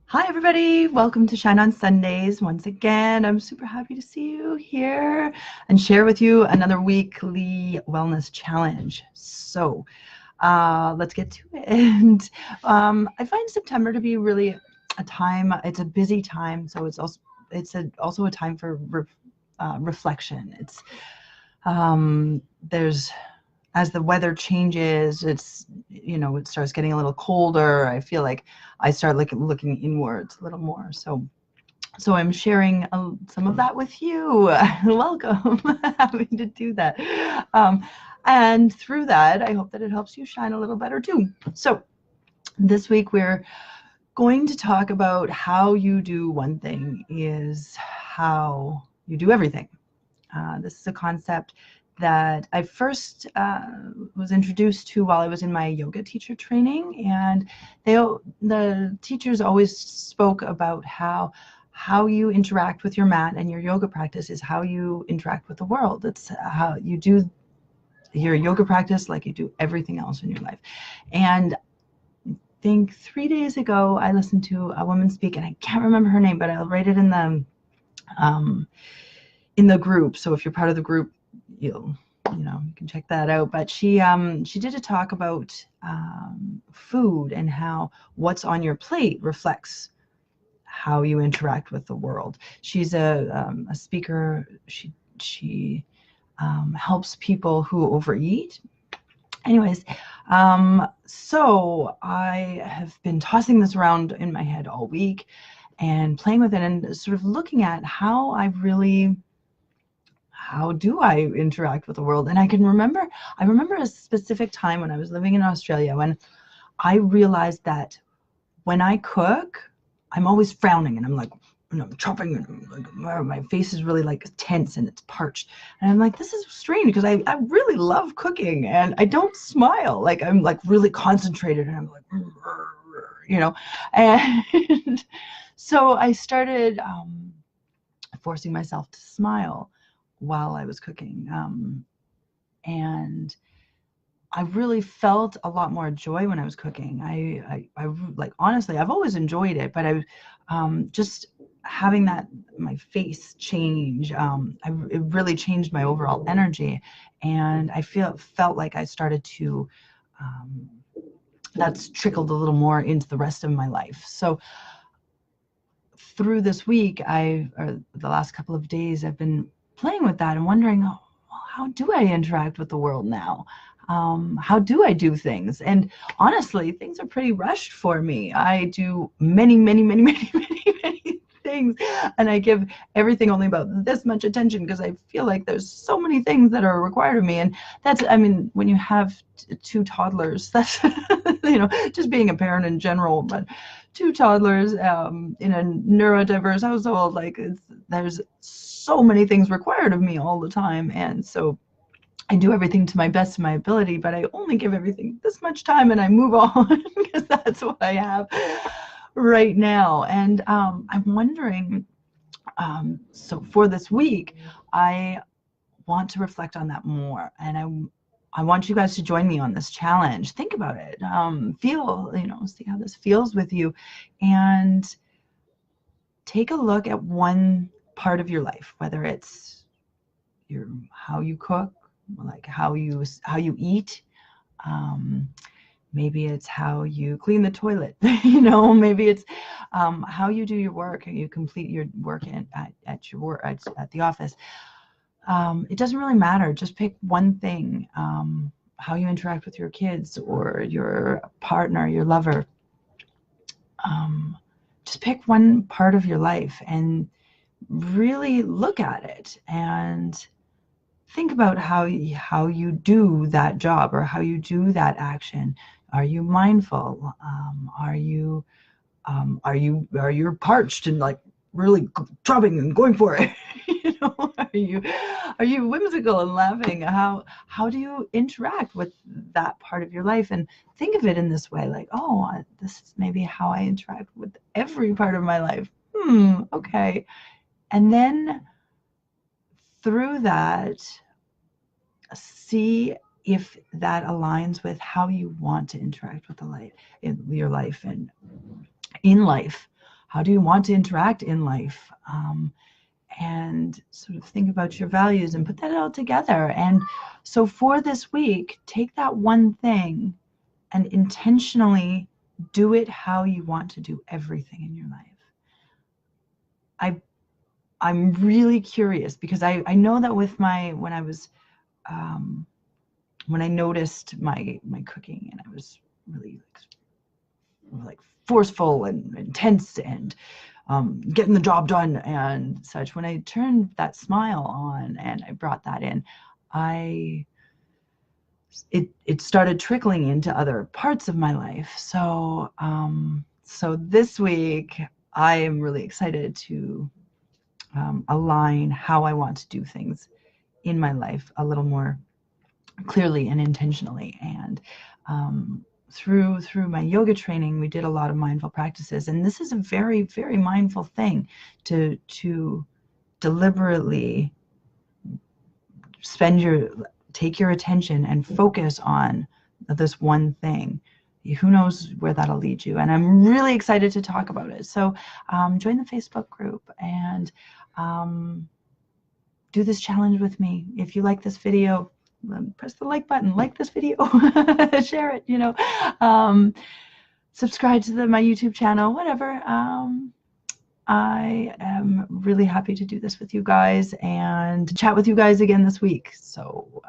Hi, everybody. Welcome to Shine on Sundays. Once again, I'm super happy to see you here and share with you another weekly wellness challenge. So let's get to it. And I find September to be really a time, it's a busy time. So it's also a time for reflection. There's as the weather changes, it starts getting a little colder. I feel like I start looking inwards a little more. So I'm sharing some of that with you. Welcome. Happy to do that. And through that, I hope that it helps you shine a little better too. So this week we're going to talk about how you do one thing is how you do everything. This is a concept that I first was introduced to while I was in my yoga teacher training, and the teachers always spoke about how you interact with your mat and your yoga practice is how you interact with the world. It's how you do your yoga practice like you do everything else in your life. And I think 3 days ago I listened to a woman speak, and I can't remember her name, but I'll write it in the group. So if you're part of the group, you can check that out. But she did a talk about food and how what's on your plate reflects how you interact with the world. She's a speaker. She helps people who overeat. Anyways, so I have been tossing this around in my head all week and playing with it and sort of looking at how do I interact with the world? And I remember a specific time when I was living in Australia when I realized that when I cook, I'm always frowning and I'm like, I'm chopping and my face is really like tense and it's parched. And I'm like, this is strange because I really love cooking and I don't smile. Like I'm like really concentrated and I'm like, and so I started forcing myself to smile while I was cooking. And I really felt a lot more joy when I was cooking. I like, honestly, I've always enjoyed it, but just having my face change, it really changed my overall energy. And I felt like I started to, that's trickled a little more into the rest of my life. So through this week, or the last couple of days, I've been playing with that and wondering, oh, well, how do I interact with the world now? How do I do things? And honestly, things are pretty rushed for me. I do many, many, many, many, many, many things, and I give everything only about this much attention because I feel like there's so many things that are required of me. And when you have two toddlers, that's just being a parent in general, but two toddlers in a neurodiverse household, like there's so many things required of me all the time. And so I do everything to my best of my ability, but I only give everything this much time and I move on because that's what I have right now. And I'm wondering, so for this week, I want to reflect on that more. And I want you guys to join me on this challenge. Think about it. See how this feels with you. And take a look at one part of your life, whether it's how you cook, like how you eat. Maybe it's how you clean the toilet. Maybe it's how you do your work and you complete your work at your work at the office. It doesn't really matter. Just pick one thing. How you interact with your kids or your partner, your lover. Just pick one part of your life and really look at it and think about how you do that job or how you do that action. Are you mindful? Are you parched and like really chopping and going for it? Are you whimsical and laughing? How do you interact with that part of your life? And think of it in this way, like, oh, this is maybe how I interact with every part of my life. Okay. And then through that, see if that aligns with how you want to interact with your life and in life. how do you want to interact in life? And sort of think about your values and put that all together. And so for this week, take that one thing and intentionally do it how you want to do everything in your life. I'm really curious because I know that with when I noticed my cooking and I was really like forceful and intense and getting the job done and such, when I turned that smile on and I brought that in, it started trickling into other parts of my life. So so this week I am really excited to align how I want to do things in my life a little more clearly and intentionally. And through my yoga training, we did a lot of mindful practices, and this is a very, very mindful thing to deliberately take your attention and focus on this one thing. Who knows where that'll lead you? And I'm really excited to talk about it. So join the Facebook group and do this challenge with me. If you like this video, press the like button, like this video, share it, you know, subscribe to my YouTube channel, whatever. I am really happy to do this with you guys and to chat with you guys again this week. So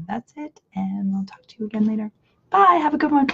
that's it, and I'll talk to you again later. Bye. Have a good one.